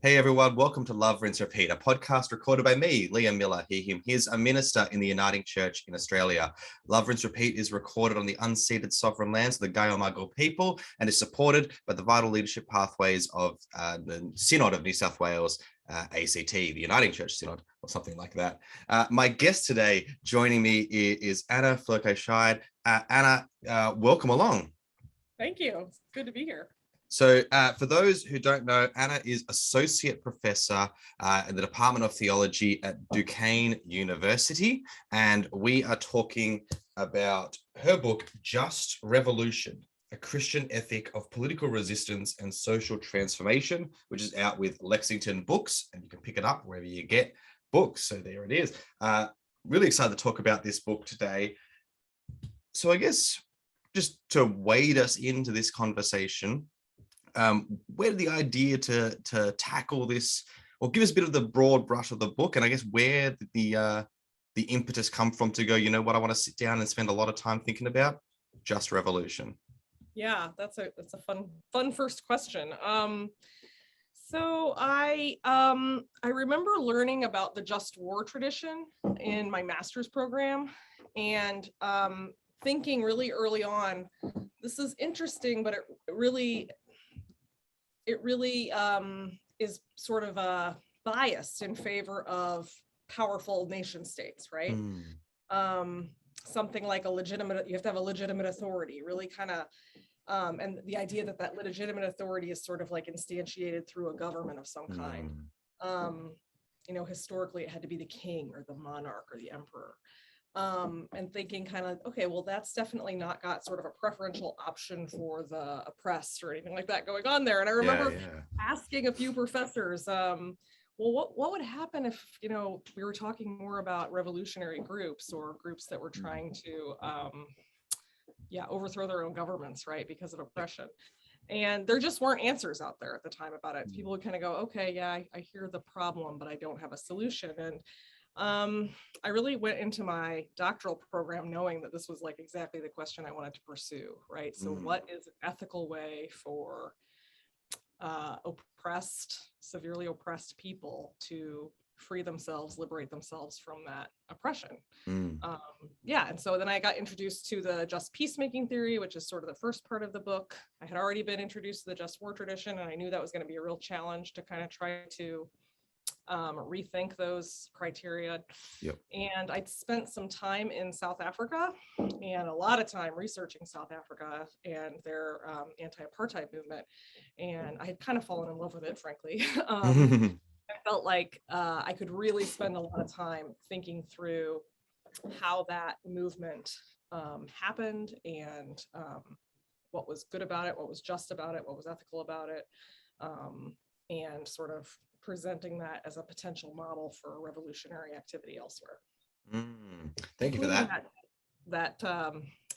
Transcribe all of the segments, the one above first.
Hey everyone, welcome to Love, Rinse, Repeat, a podcast recorded by me, Liam Miller, he, him, his, a minister in the Uniting Church in Australia. Love, Rinse, Repeat is recorded on the unceded sovereign lands of the Gayo people and is supported by the vital leadership pathways of the Synod of New South Wales, ACT, the Uniting Church Synod, or something like that. My guest today joining me is Anna Floerke Scheid. Anna, welcome along. Thank you. It's good to be here. So for those who don't know, Anna is Associate Professor in the Department of Theology at Duquesne University, and we are talking about her book, Just Revolution, A Christian Ethic of Political Resistance and Social Transformation, which is out with Lexington Books, and you can pick it up wherever you get books. So there it is. Really excited to talk about this book today. So I guess just to wade us into this conversation, where did the idea to tackle this, or give us a bit of the broad brush of the book, and I guess where did the impetus come from to go, you know what, I want to sit down and spend a lot of time thinking about Just Revolution? Yeah, that's a fun first question. So I remember learning about the just war tradition in my master's program, and thinking really early on, this is interesting, but it really is sort of biased in favor of powerful nation states, right? Something like you have to have a legitimate authority, really kind of, and the idea that legitimate authority is sort of like instantiated through a government of some kind. Historically it had to be the king or the monarch or the emperor. And thinking kind of, okay, well, that's definitely not got sort of a preferential option for the oppressed or anything like that going on there. And I remember asking a few professors, well, what would happen if, we were talking more about revolutionary groups or groups that were trying to, overthrow their own governments, right, because of oppression. And there just weren't answers out there at the time about it. People would kind of go, okay, yeah, I hear the problem, but I don't have a solution. And I really went into my doctoral program knowing that this was like exactly the question I wanted to pursue, right? So what is an ethical way for severely oppressed people to free themselves, liberate themselves from that oppression? And so then I got introduced to the just peacemaking theory, which is sort of the first part of the book. I had already been introduced to the just war tradition, and I knew that was going to be a real challenge to kind of try to rethink those criteria. And I'd spent some time in South Africa and a lot of time researching South Africa and their anti-apartheid movement, and I had kind of fallen in love with it, frankly. I felt like I could really spend a lot of time thinking through how that movement happened, and what was good about it, what was just about it, what was ethical about it, and sort of presenting that as a potential model for revolutionary activity elsewhere. Thank you for that. That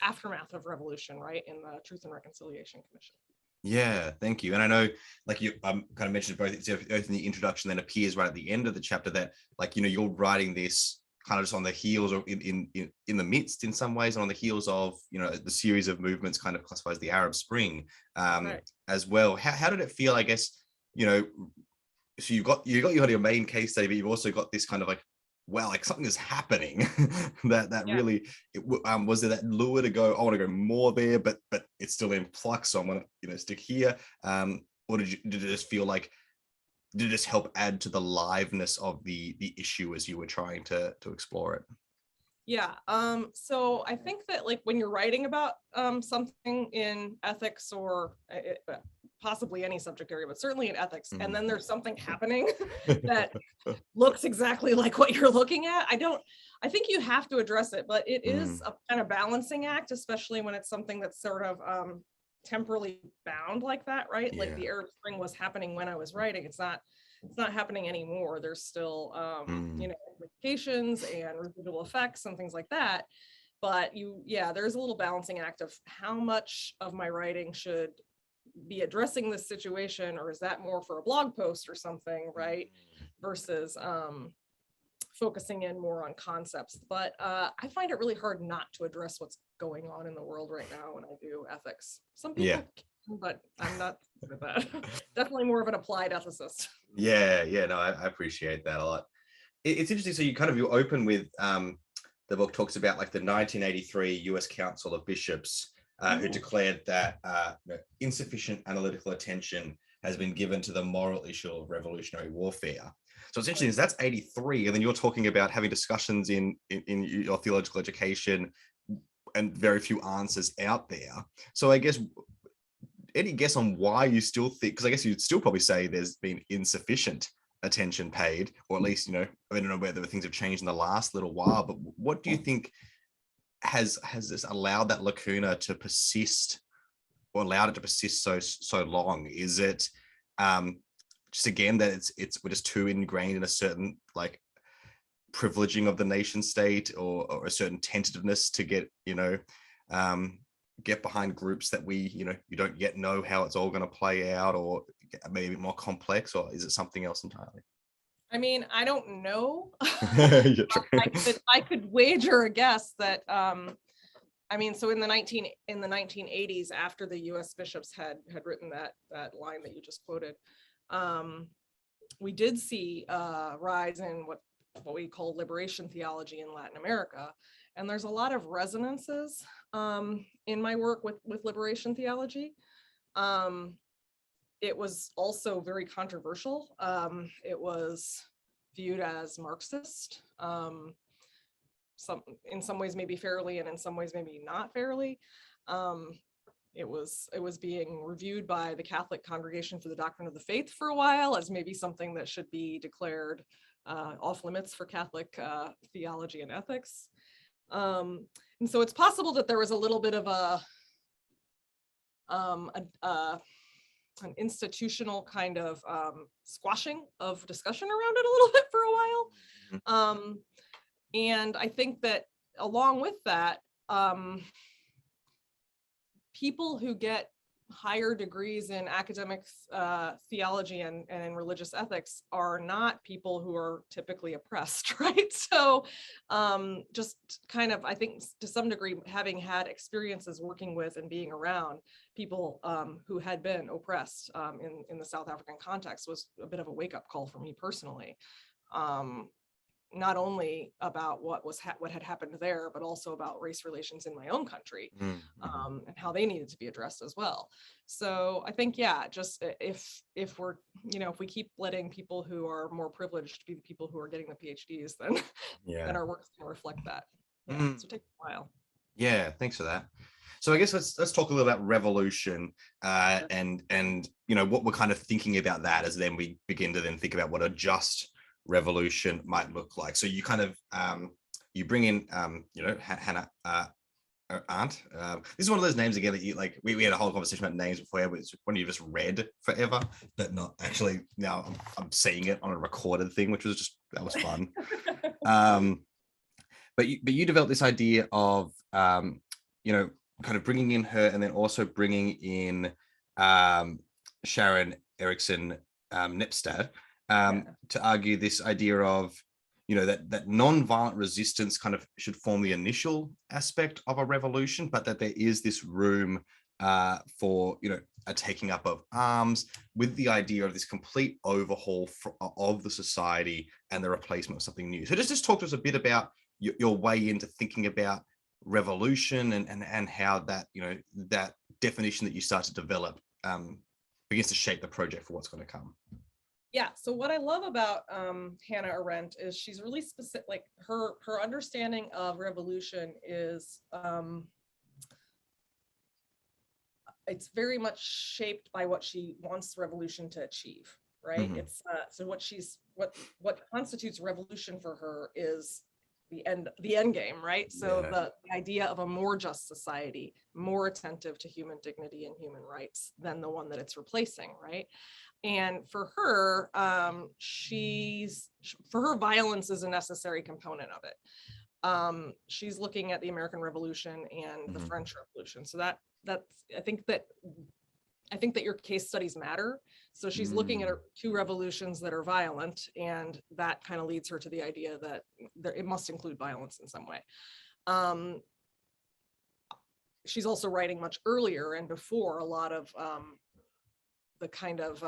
aftermath of revolution, right, in the Truth and Reconciliation Commission. Yeah, thank you. And I know, like you kind of mentioned both in the introduction, then appears right at the end of the chapter that, like, you're writing this kind of just on the heels or in the midst in some ways, and on the heels of, the series of movements kind of classified as the Arab Spring as well. How did it feel, I guess, so you got your main case study, but you've also got this kind of like, wow, like something is happening that really, was there that lure to go, I want to go more there, but it's still in flux, so I want to, stick here. Or did it just feel like, did it just help add to the liveness of the issue as you were trying to explore it? Yeah. So I think that, like, when you're writing about something in ethics or possibly any subject area, but certainly in ethics, and then there's something happening that looks exactly like what you're looking at, I think you have to address it, but it is a kind of balancing act, especially when it's something that's sort of temporally bound like that, right? Like the Arab Spring was happening when I was writing. It's not happening anymore. There's still implications and residual effects and things like that. But there's a little balancing act of how much of my writing should be addressing this situation, or is that more for a blog post or something, right? Versus focusing in more on concepts. But I find it really hard not to address what's going on in the world right now when I do ethics. Some people but I'm not good at that. Definitely more of an applied ethicist. Yeah, no, I appreciate that a lot. It's interesting. So you open with the book talks about like the 1983 US Council of Bishops who declared that insufficient analytical attention has been given to the moral issue of revolutionary warfare. So it's interesting, that's 83, and then you're talking about having discussions in your theological education and very few answers out there. So I guess, any guess on why you still think, because I guess you'd still probably say there's been insufficient attention paid, or at least, I don't know whether things have changed in the last little while, but what do you think has this allowed that lacuna to persist, or allowed it to persist so long? Is it just again that we're just too ingrained in a certain like privileging of the nation state, or a certain tentativeness to get get behind groups that you don't yet know how it's all going to play out, or maybe more complex, or is it something else entirely? I mean, I don't know. Yeah, I could wager a guess that I mean, so in the 1980s, after the U.S. bishops had written that line that you just quoted, we did see a rise in what we call liberation theology in Latin America, and there's a lot of resonances in my work with liberation theology. It was also very controversial. It was viewed as Marxist. In some ways maybe fairly, and in some ways maybe not fairly. It was being reviewed by the Catholic Congregation for the Doctrine of the Faith for a while as maybe something that should be declared off limits for Catholic theology and ethics. And so it's possible that there was a little bit of an institutional kind of squashing of discussion around it a little bit for a while. And I think that along with that, people who get higher degrees in academic theology and in religious ethics are not people who are typically oppressed, right? So just kind of, I think to some degree, having had experiences working with and being around people who had been oppressed in the South African context was a bit of a wake-up call for me personally. Not only about what had happened there, but also about race relations in my own country, and how they needed to be addressed as well. So I think, yeah, just if we're, if we keep letting people who are more privileged be the people who are getting the PhDs, then our work's going to reflect that. Yeah, so it takes a while. Yeah, thanks for that. So I guess let's talk a little about revolution and what we're kind of thinking about that as then we begin to then think about what a just revolution might look like. So you kind of you bring in Hannah Arendt. This is one of those names again that you like. We had a whole conversation about names before, which when you just read forever, but not actually. Now I'm seeing it on a recorded thing, which was that was fun. But you developed this idea of kind of bringing in her, and then also bringing in Sharon Eriksson Nepstad. To argue this idea of, that non-violent resistance kind of should form the initial aspect of a revolution, but that there is this room for, a taking up of arms, with the idea of this complete overhaul of the society and the replacement of something new. So just talk to us a bit about your way into thinking about revolution and how that, that definition that you start to develop begins to shape the project for what's going to come. Yeah, so what I love about Hannah Arendt is she's really specific, like her understanding of revolution is, it's very much shaped by what she wants revolution to achieve, right? It's so what constitutes revolution for her is the end game, right? So the idea of a more just society, more attentive to human dignity and human rights than the one that it's replacing, right? And for her, violence is a necessary component of it. She's looking at the American Revolution and the French Revolution. So that's I think that your case studies matter. So she's looking at two revolutions that are violent, and that kind of leads her to the idea that it must include violence in some way. she's also writing much earlier and before a lot of the kind of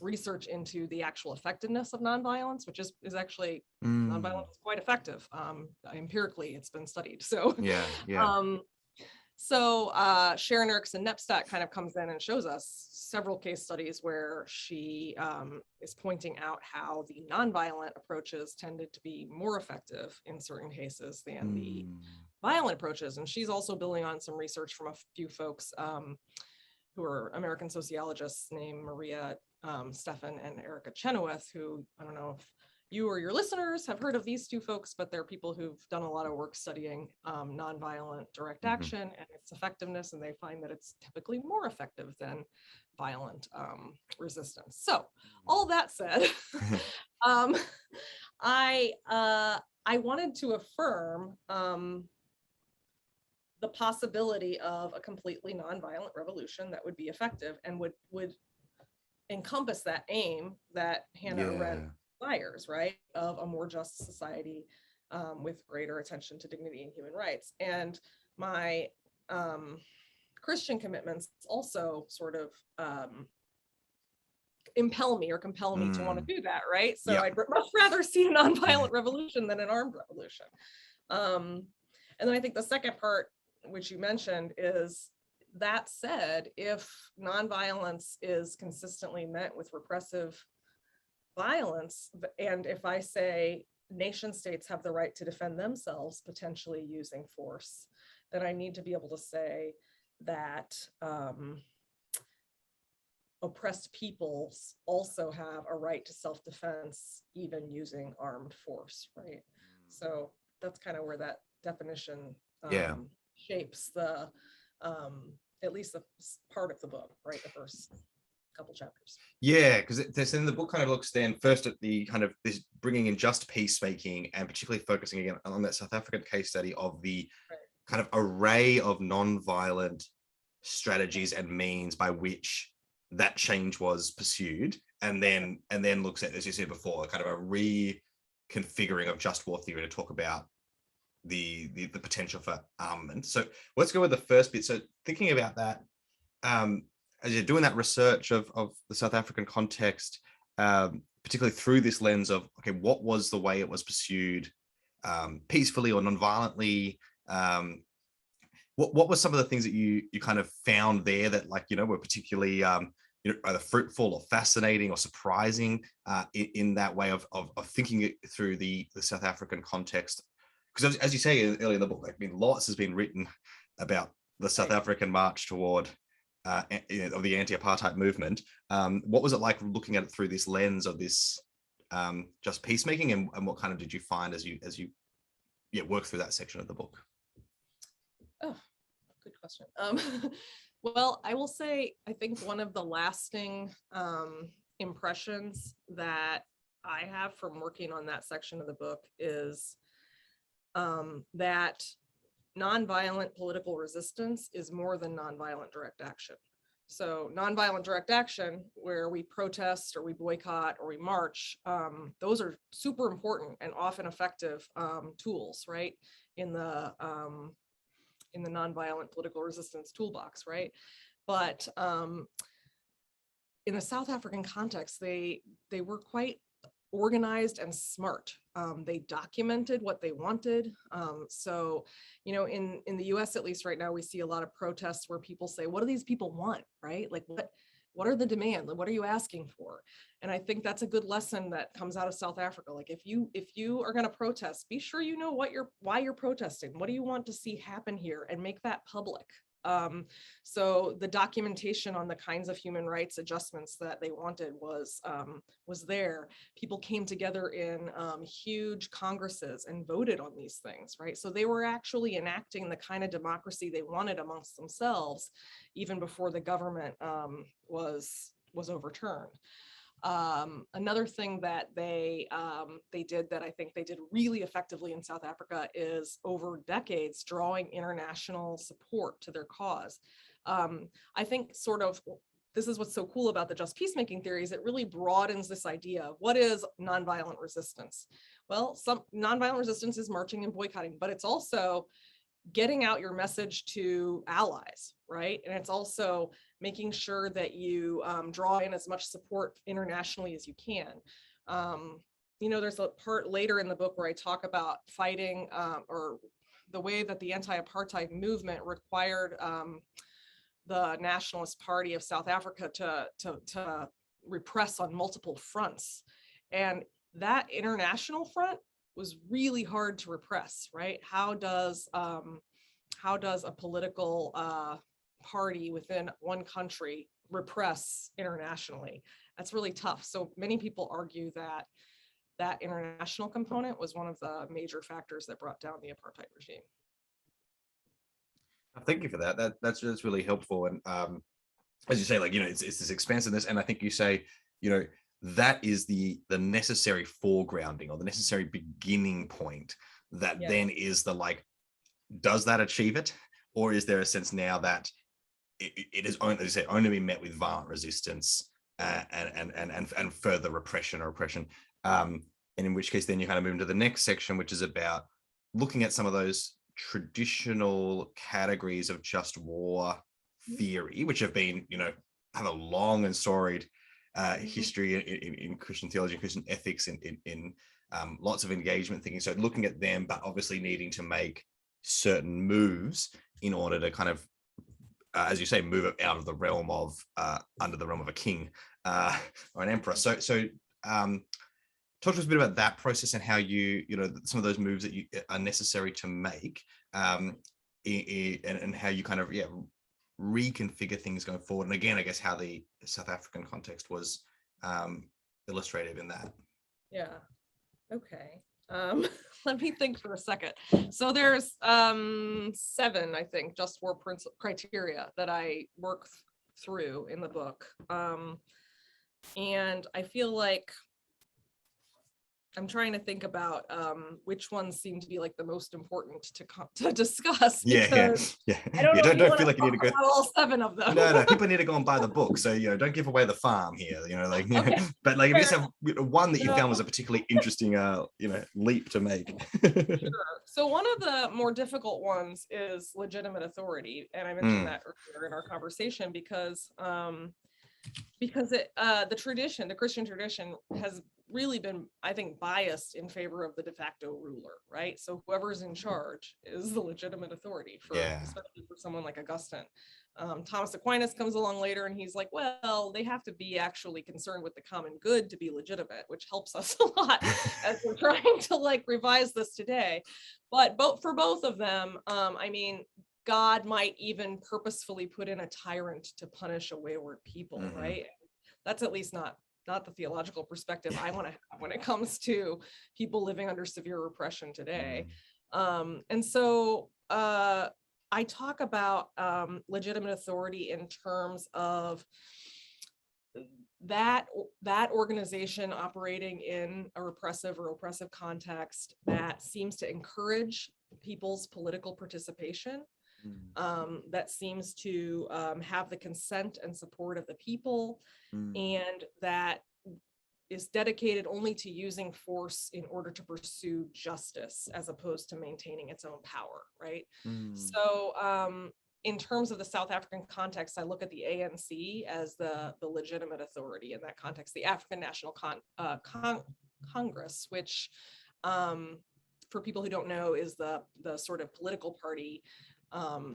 research into the actual effectiveness of nonviolence, which is actually nonviolence is quite effective. Empirically, it's been studied. So Sharon Erickson Nepstadt kind of comes in and shows us several case studies where she is pointing out how the nonviolent approaches tended to be more effective in certain cases than the violent approaches. And she's also building on some research from a few folks who are American sociologists named Maria Stephan and Erica Chenoweth, who I don't know if you or your listeners have heard of these two folks, but they're people who've done a lot of work studying nonviolent direct action and its effectiveness, and they find that it's typically more effective than violent resistance. So all that said, I wanted to affirm the possibility of a completely nonviolent revolution that would be effective and would encompass that aim that Hannah Arendt desires, right, of a more just society with greater attention to dignity and human rights. And my Christian commitments also sort of compel me to want to do that, right? So I'd much rather see a nonviolent revolution than an armed revolution. And then I think the second part, which you mentioned, is that said, if nonviolence is consistently met with repressive violence, and if I say nation states have the right to defend themselves, potentially using force, then I need to be able to say that oppressed peoples also have a right to self-defense, even using armed force, right? So that's kind of where that definition shapes the at least the part of the book, right? The first couple chapters. Yeah, because this in the book kind of looks then first at the kind of this bringing in just peacemaking, and particularly focusing again on that South African case study of the kind of array of non-violent strategies and means by which that change was pursued, and then looks at, as you said before, kind of a reconfiguring of just war theory to talk about the potential for armament. So let's go with the first bit. So thinking about that, as you're doing that research of the South African context, particularly through this lens of, okay, what was the way it was pursued, peacefully or non-violently? What were some of the things that you kind of found there that, like, were particularly either fruitful or fascinating or surprising in that way of thinking it through the South African context? Because as you say earlier in the book, lots has been written about the South African march toward of the anti-apartheid movement. What was it like looking at it through this lens of this just peacemaking, and what kind of did you find as you work through that section of the book? Oh, good question. Well, I will say, I think one of the lasting impressions that I have from working on that section of the book is that nonviolent political resistance is more than nonviolent direct action. So nonviolent direct action, where we protest or we boycott or we march, those are super important and often effective tools, right, in the nonviolent political resistance toolbox, right? But in the South African context, they were quite organized and smart. They documented what they wanted. So, in the US, at least right now, we see a lot of protests where people say, what do these people want, right? Like, what are the demands? What are you asking for? And I think that's a good lesson that comes out of South Africa. Like, if you are going to protest, be sure you know why you're protesting. What do you want to see happen here, and make that public. So the documentation on the kinds of human rights adjustments that they wanted was there. People came together in huge congresses and voted on these things, right? So they were actually enacting the kind of democracy they wanted amongst themselves, even before the government was overturned. Another thing that they did that I think they did really effectively in South Africa is, over decades, drawing international support to their cause. I think sort of this is what's so cool about the just peacemaking theories. It really broadens this idea of what is nonviolent resistance. Well, some nonviolent resistance is marching and boycotting, but it's also getting out your message to allies, right? And it's also making sure that you draw in as much support internationally as you can. There's a part later in the book where I talk about fighting or the way that the anti-apartheid movement required the Nationalist Party of South Africa to repress on multiple fronts. And that international front was really hard to repress, right? How does a political party within one country repress internationally? That's really tough. So many people argue that that international component was one of the major factors that brought down the apartheid regime. Thank you for that. That's really helpful. And as you say, like, it's this expansiveness, and I think you say, that is the necessary foregrounding or the necessary beginning point that then is the, like, does that achieve it? Or is there a sense now that it is only, as you say, only be met with violent resistance and further repression or oppression? And in which case then you kind of move into the next section, which is about looking at some of those traditional categories of just war theory, which have been, have a long and storied history in Christian theology, Christian ethics, in lots of engagement thinking. So looking at them, but obviously needing to make certain moves in order to kind of, as you say, move it out of the realm of, under the realm of a king or an emperor. So talk to us a bit about that process and how some of those moves that you are necessary to make, and how you kind of reconfigure things going forward. And again, I guess how the South African context was illustrative in that. Yeah. Okay. Let me think for a second. So there's 7, I think, just war criteria that I work through in the book. And I feel like I'm trying to think about which ones seem to be like the most important to discuss. Yeah. I don't feel like you need to go all 7 of them. No, people need to go and buy the book. So don't give away the farm here. Okay. But like, if you just have one that you found was a particularly interesting, leap to make. Sure. So one of the more difficult ones is legitimate authority, and I mentioned that earlier in our conversation because the Christian tradition has really been, I think, biased in favor of the de facto ruler, right? So whoever's in charge is the legitimate authority, especially for someone like Augustine. Thomas Aquinas comes along later and he's like, well, they have to be actually concerned with the common good to be legitimate, which helps us a lot as we're trying to like revise this today. But for both of them, God might even purposefully put in a tyrant to punish a wayward people, right? That's at least not the theological perspective I want to have when it comes to people living under severe repression today. And so I talk about legitimate authority in terms of that organization operating in a repressive or oppressive context that seems to encourage people's political participation, that seems to have the consent and support of the people, and that is dedicated only to using force in order to pursue justice as opposed to maintaining its own power, right? So in terms of the South African context, I look at the ANC as the legitimate authority in that context, the African National Congress, which for people who don't know is the sort of political party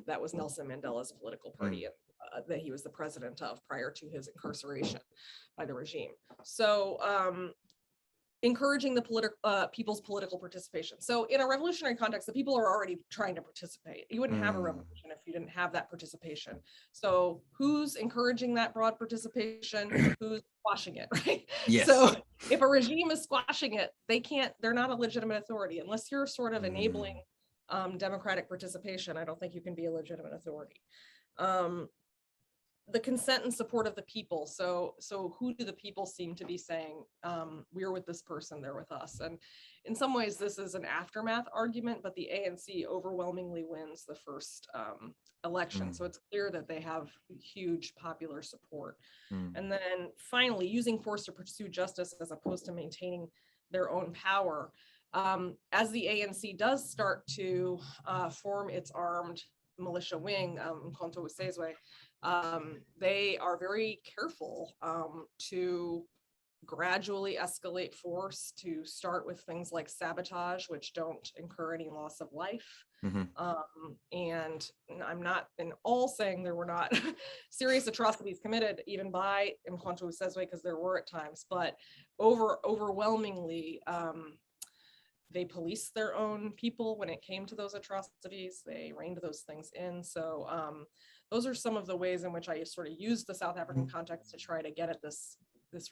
that was Nelson Mandela's political party that he was the president of prior to his incarceration by the regime. So encouraging the people's political participation. So in a revolutionary context, the people are already trying to participate. You wouldn't have a revolution if you didn't have that participation. So who's encouraging that broad participation? Who's squashing it, right? Yes. So if a regime is squashing it, they're not a legitimate authority unless you're sort of enabling democratic participation. I don't think you can be a legitimate authority. The consent and support of the people. So who do the people seem to be saying, we're with this person, they're with us? And in some ways, this is an aftermath argument, but the ANC overwhelmingly wins the first election. So it's clear that they have huge popular support. And then finally, using force to pursue justice as opposed to maintaining their own power. as the ANC does start to form its armed militia wing, Mkhonto we Sizwe, they are very careful to gradually escalate force, to start with things like sabotage, which don't incur any loss of life. And I'm not in all saying there were not serious atrocities committed even by Mkhonto we Sizwe, because there were at times, but overwhelmingly, they policed their own people when it came to those atrocities. They reined those things in. So those are some of the ways in which I sort of used the South African context to try to get at this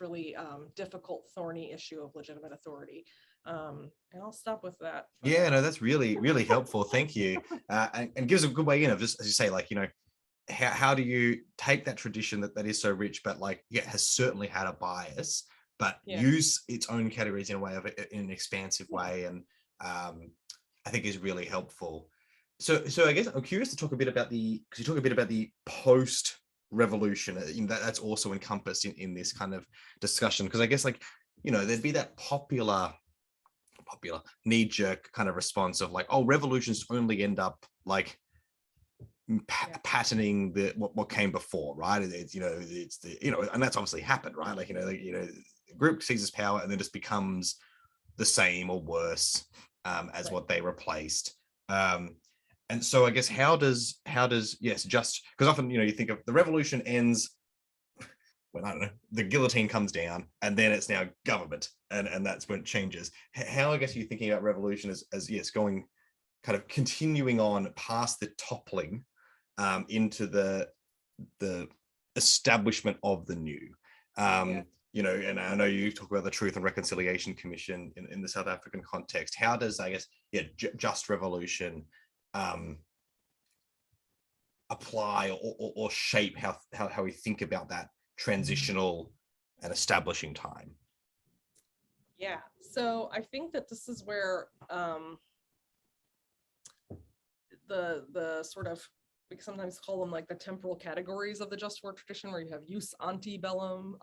really difficult, thorny issue of legitimate authority. And I'll stop with that. Yeah, no, that's really, really helpful. Thank you. And gives a good way in of just, as you say, like, you know, how do you take that tradition that is so rich, but like, yeah, has certainly had a bias, but use its own categories in a way of in an expansive way, and I think is really helpful. So I guess I'm curious to talk a bit about because you talk a bit about the post-revolution. That's also encompassed in this kind of discussion, because I guess, like, you know, there'd be that popular knee-jerk kind of response of like, oh, revolutions only end up like patterning what came before, right? It's and that's obviously happened, right? Like, the group seizes power and then just becomes the same or worse as what they replaced. And so I guess how does just because often, you think of the revolution ends when, I don't know, the guillotine comes down and then it's now government, and that's when it changes. How, I guess, are you thinking about revolution as yes, going kind of continuing on past the toppling into the establishment of the new? And I know you talk about the Truth and Reconciliation Commission in the South African context. How does, I guess, just revolution apply or shape how we think about that transitional and establishing time? Yeah, so I think that this is where the sort of, we sometimes call them like the temporal categories of the just war tradition, where you have jus ante bellum,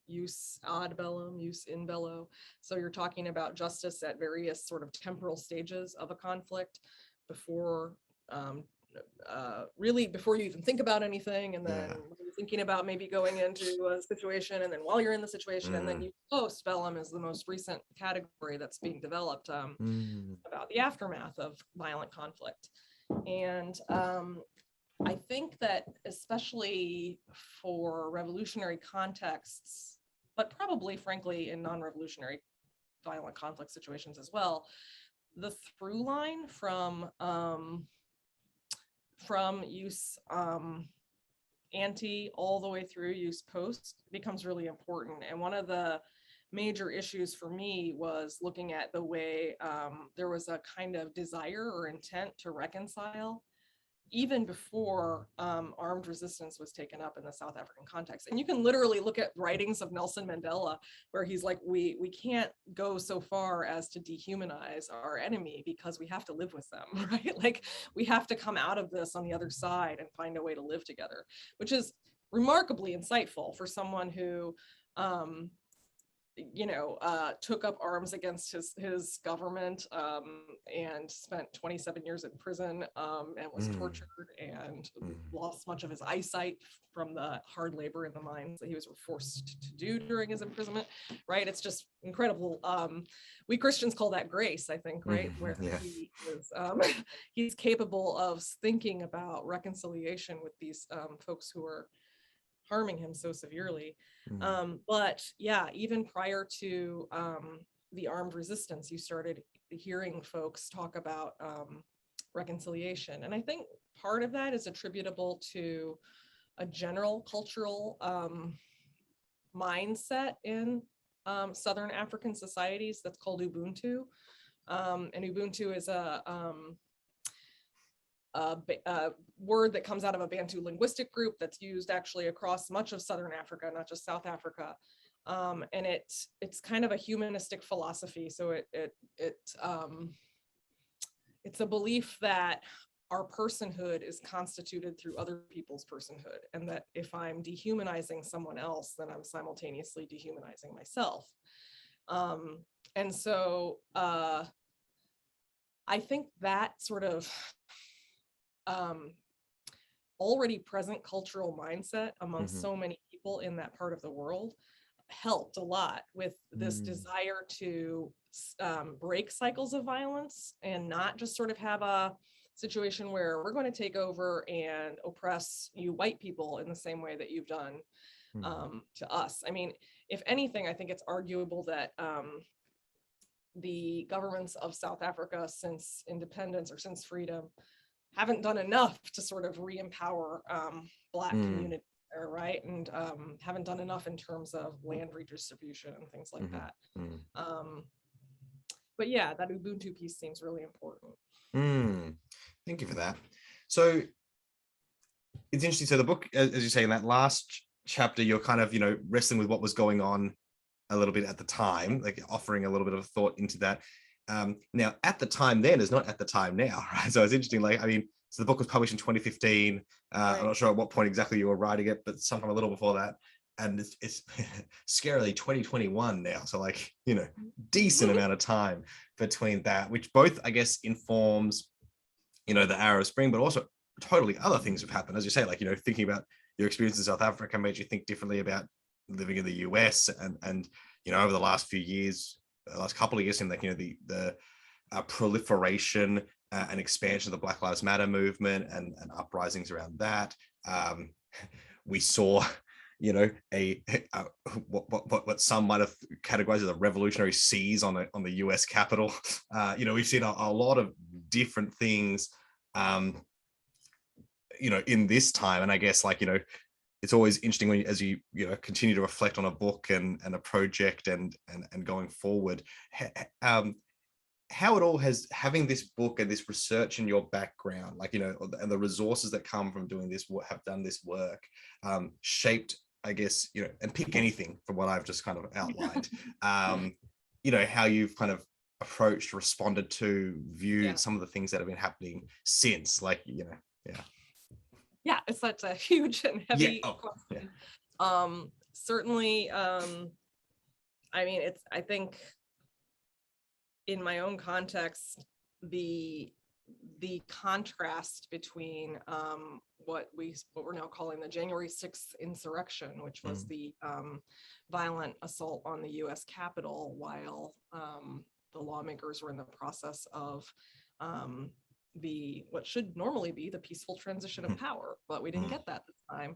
jus ad bellum, jus in bello. So you're talking about justice at various sort of temporal stages of a conflict before really before you even think about anything, and then you're thinking about maybe going into a situation, and then while you're in the situation, and then you post bellum is the most recent category that's being developed about the aftermath of violent conflict. And I think that especially for revolutionary contexts, but probably frankly in non-revolutionary violent conflict situations as well, the through line from jus ante all the way through jus post becomes really important. And one of the major issues for me was looking at the way there was a kind of desire or intent to reconcile even before armed resistance was taken up in the South African context. And you can literally look at writings of Nelson Mandela where he's like, we can't go so far as to dehumanize our enemy because we have to live with them, right? Like, we have to come out of this on the other side and find a way to live together, which is remarkably insightful for someone who took up arms against his government and spent 27 years in prison and was tortured and lost much of his eyesight from the hard labor in the mines that he was forced to do during his imprisonment, right? It's just incredible. We Christians call that grace, I think, right? Where he is, he's capable of thinking about reconciliation with these folks who are harming him so severely. But yeah, even prior to the armed resistance, you started hearing folks talk about reconciliation. And I think part of that is attributable to a general cultural mindset in Southern African societies that's called Ubuntu. And Ubuntu is a word that comes out of a Bantu linguistic group that's used actually across much of Southern Africa, not just South Africa. And it's kind of a humanistic philosophy. So it's a belief that our personhood is constituted through other people's personhood, and that if I'm dehumanizing someone else, then I'm simultaneously dehumanizing myself. And so I think that sort of already present cultural mindset among so many people in that part of the world helped a lot with this desire to break cycles of violence and not just sort of have a situation where we're going to take over and oppress you white people in the same way that you've done to us. I mean, if anything, I think it's arguable that the governments of South Africa since independence or since freedom haven't done enough to sort of re-empower Black communities there, right? And haven't done enough in terms of land redistribution and things like that. But yeah, that Ubuntu piece seems really important. Thank you for that. So it's interesting. So the book, as you say, in that last chapter, you're kind of, wrestling with what was going on a little bit at the time, like offering a little bit of thought into that. Now, at the time then is not at the time now, right? So it's interesting. So the book was published in 2015. Right. I'm not sure at what point exactly you were writing it, but sometime a little before that. And it's scarily 2021 now. So decent amount of time between that, which both, I guess, informs, the Arab Spring, but also totally other things have happened. As you say, thinking about your experience in South Africa made you think differently about living in the US and over the last few years, the last couple of years, in the proliferation and expansion of the Black Lives Matter movement and uprisings around that. We saw, what some might have categorized as a revolutionary seize on the US Capitol. We've seen a lot of different things, in this time. And I guess it's always interesting when as you continue to reflect on a book and a project and going forward, how it all has, having this book and this research in your background, and the resources that come from doing this, have done this work, shaped, I guess, and pick anything from what I've just kind of outlined, how you've kind of approached, responded to, viewed some of the things that have been happening since, Yeah, it's such a huge and heavy question. Certainly, I mean, I think in my own context, the contrast between what we're now calling the January 6th insurrection, which was the violent assault on the US Capitol while the lawmakers were in the process of what should normally be the peaceful transition of power, but we didn't get that this time.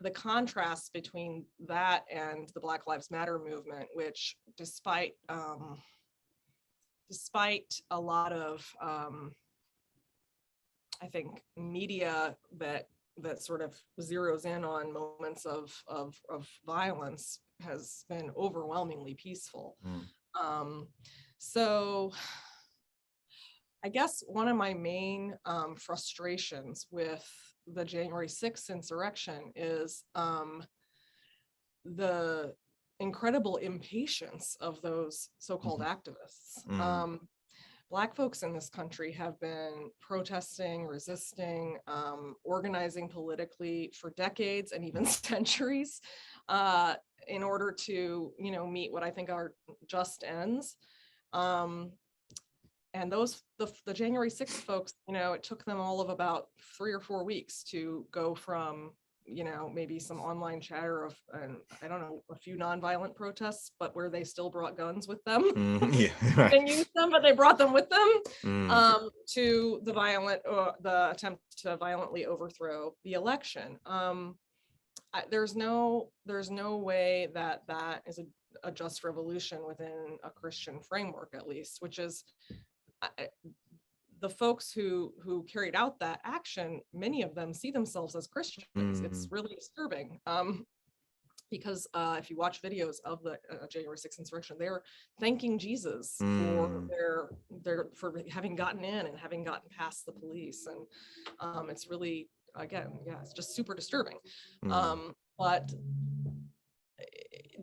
The contrast between that and the Black Lives Matter movement, which despite a lot of, I think, media that sort of zeroes in on moments of violence, has been overwhelmingly peaceful. So I guess one of my main frustrations with the January 6th insurrection is the incredible impatience of those so-called activists. Black folks in this country have been protesting, resisting, organizing politically for decades and even centuries in order to, meet what I think are just ends. And the January 6th folks, it took them all of about 3 or 4 weeks to go from, maybe some online chatter of, I don't know, a few nonviolent protests, but where they still brought guns with them. Right. And used them, but they brought them with them, to the attempt to violently overthrow the election. There's no way that is a just revolution within a Christian framework, at least, which is the folks who carried out that action, many of them see themselves as Christians. It's really disturbing, because if you watch videos of the January 6th insurrection, they're thanking Jesus for for having gotten in and having gotten past the police, and it's really, again, it's just super disturbing. But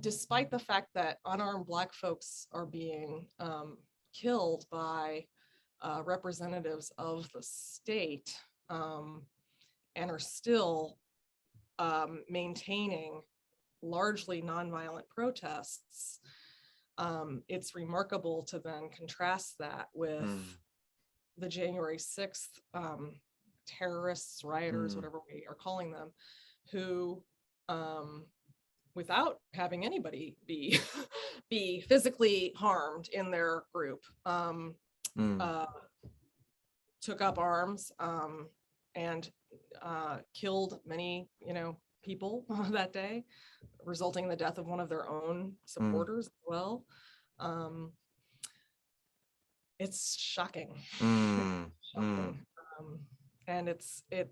despite the fact that unarmed Black folks are being killed by representatives of the state, and are still maintaining largely nonviolent protests, it's remarkable to then contrast that with the January 6th terrorists, rioters, whatever we are calling them, who, without having anybody be be physically harmed in their group, took up arms and killed many, people that day, resulting in the death of one of their own supporters as well. It's shocking. Shocking. And it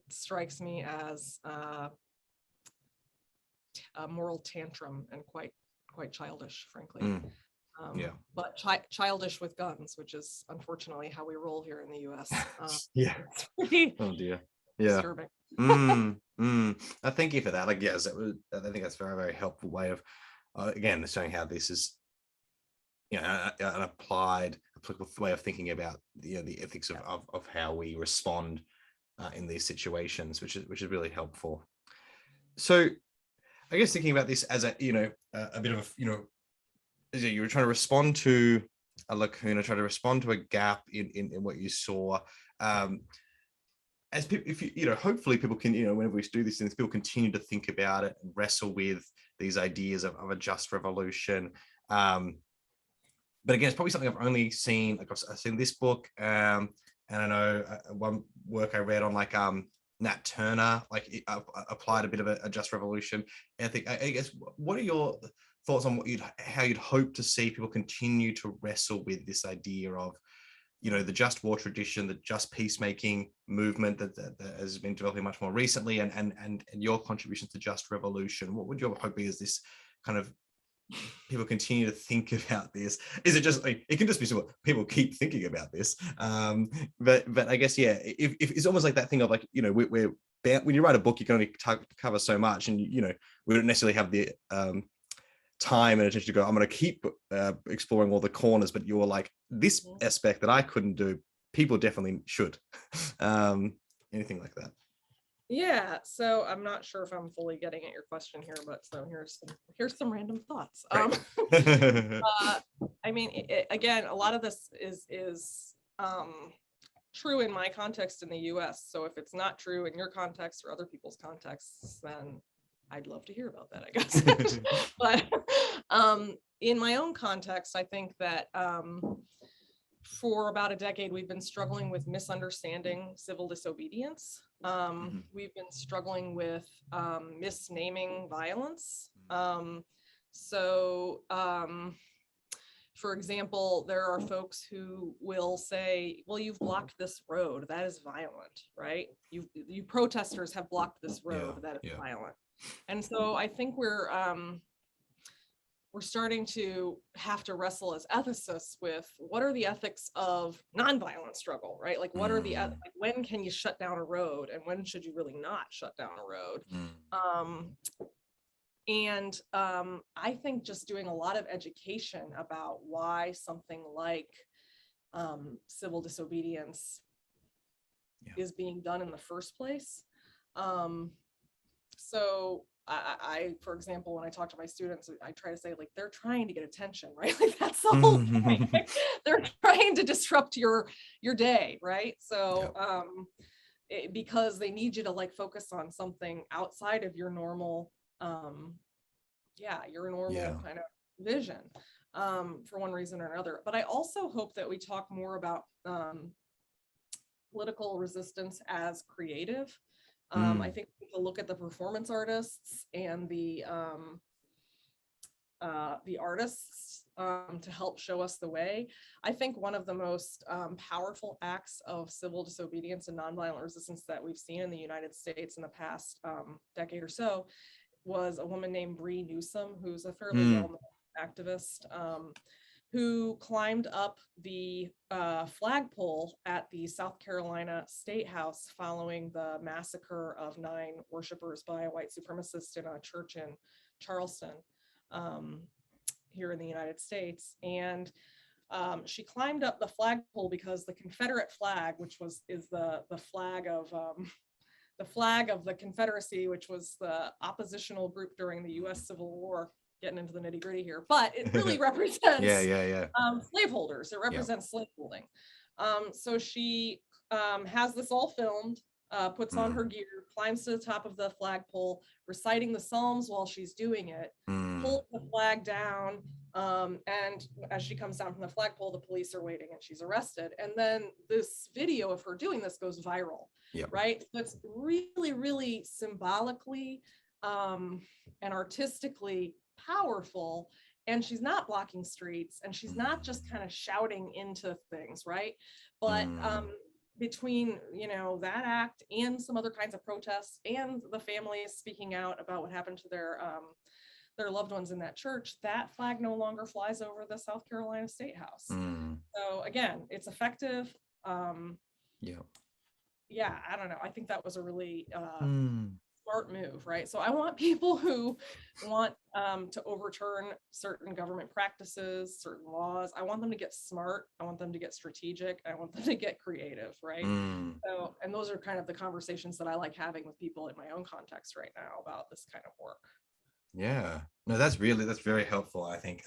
strikes me as a moral tantrum and quite childish, frankly. But childish with guns, which is unfortunately how we roll here in the U.S. It's pretty disturbing. Thank you for that. Like, yes, I think that's a very, very helpful way of, again, showing how this is, an applicable way of thinking about the ethics of how we respond in these situations, which is really helpful. So, I guess thinking about this as a bit of you were trying to respond to a lacuna, trying to respond to a gap in what you saw. As people, if hopefully people can, whenever we do these things, people continue to think about it and wrestle with these ideas of a just revolution. But again, it's probably something I've only seen, like I've seen this book, and I know one work I read on Nat Turner, applied a bit of a just revolution ethic. I guess, what are your thoughts on how you'd hope to see people continue to wrestle with this idea of, the just war tradition, the just peacemaking movement that has been developing much more recently, and your contribution to just revolution? What would your hope be as this kind of people continue to think about this? Is it just it can just be simple, people keep thinking about this, but I guess, if it's almost like that thing of we're when you write a book, you can only cover so much, and we don't necessarily have the time and attention to go, I'm going to keep exploring all the corners, but you're like, this aspect that I couldn't do, people definitely should. Anything like that? Yeah, so I'm not sure if I'm fully getting at your question here, but so here's some random thoughts. I mean, again, a lot of this is true in my context in the US. So if it's not true in your context or other people's contexts, then I'd love to hear about that, I guess. But in my own context, I think that for about a decade, we've been struggling with misunderstanding civil disobedience. We've been struggling with misnaming violence. For example, there are folks who will say, well, you've blocked this road, that is violent, right? You protesters have blocked this road, that is violent. And so I think we're starting to have to wrestle as ethicists with what are the ethics of nonviolent struggle, right? Like, what are the when can you shut down a road, and when should you really not shut down a road? I think just doing a lot of education about why something like civil disobedience is being done in the first place. So I, for example, when I talk to my students, I try to say, like, they're trying to get attention, right? Like, that's the whole point. Like, they're trying to disrupt your day, right? So because they need you to focus on something outside of your normal kind of vision, for one reason or another. But I also hope that we talk more about political resistance as creative. I think we can look at the performance artists and the artists to help show us the way. I think one of the most powerful acts of civil disobedience and nonviolent resistance that we've seen in the United States in the past decade or so was a woman named Bree Newsom, who's a fairly well-known activist, who climbed up the flagpole at the South Carolina State House following the massacre of 9 worshipers by a white supremacist in a church in Charleston, here in the United States. And she climbed up the flagpole because the Confederate flag, which is the flag of the Confederacy, which was the oppositional group during the U.S. Civil War, getting into the nitty gritty here, but it really represents slaveholders. It represents slaveholding. So she has this all filmed, puts on her gear, climbs to the top of the flagpole, reciting the Psalms while she's doing it, pulls the flag down, and as she comes down from the flagpole, the police are waiting and she's arrested. And then this video of her doing this goes viral, right? So it's really, really symbolically and artistically powerful. And she's not blocking streets, and she's not just kind of shouting into things, right? But between, you know, that act and some other kinds of protests and the families speaking out about what happened to their loved ones in that church, that flag no longer flies over the South Carolina State House. So again, it's effective. Yeah, I don't know. I think that was a really smart move, right? So I want people who want to overturn certain government practices, certain laws. I want them to get smart. I want them to get strategic. I want them to get creative, right? So, and those are kind of the conversations that I like having with people in my own context right now about this kind of work. Yeah, no, that's very helpful. I think,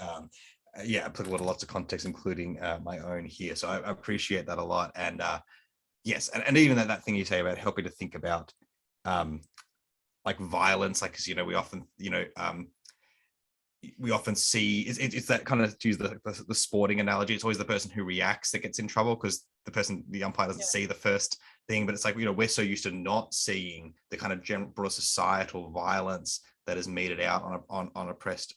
applicable to lots of contexts, including my own here. So I appreciate that a lot. And yes, and even that thing you say about helping to think about like violence, like, because, you know, we often see it's that kind of, to use the sporting analogy, it's always the person who reacts that gets in trouble, because the umpire doesn't see the first thing. But it's like, you know, we're so used to not seeing the kind of general broader societal violence that is meted out on oppressed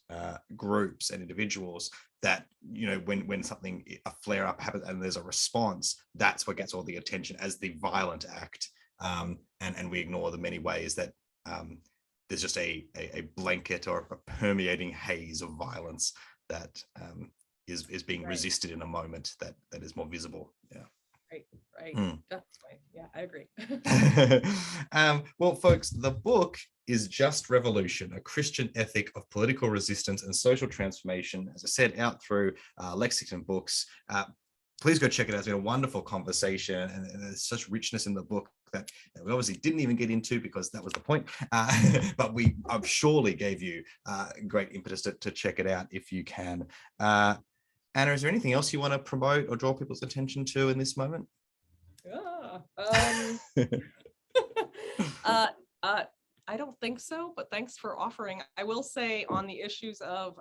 groups and individuals, that, you know, when a flare up happens and there's a response, that's what gets all the attention as the violent act, and we ignore the many ways that there's just a blanket or a permeating haze of violence that is being resisted in a moment that is more visible. Right. Definitely. Yeah, I agree. Well, folks, the book is Just Revolution, a Christian ethic of political resistance and social transformation, as I said, out through Lexington Books. Please go check it out. It's been a wonderful conversation, and there's such richness in the book that we obviously didn't even get into, because that was the point. But I've surely gave you great impetus to check it out if you can. Anna, is there anything else you want to promote or draw people's attention to in this moment? I don't think so, but thanks for offering. I will say, on the issues of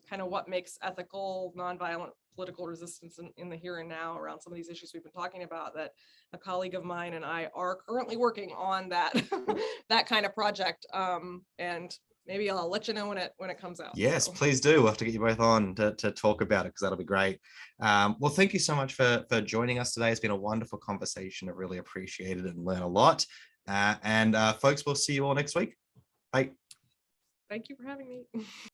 kind of what makes ethical, nonviolent political resistance in the here and now around some of these issues we've been talking about, that a colleague of mine and I are currently working on that that kind of project, and maybe I'll let you know when it comes out. Yes, please do. We'll have to get you both on to talk about it, because that'll be great. Well, thank you so much for joining us today. It's been a wonderful conversation. I really appreciate it and learn a lot. And folks, we'll see you all next week. Bye. Thank you for having me.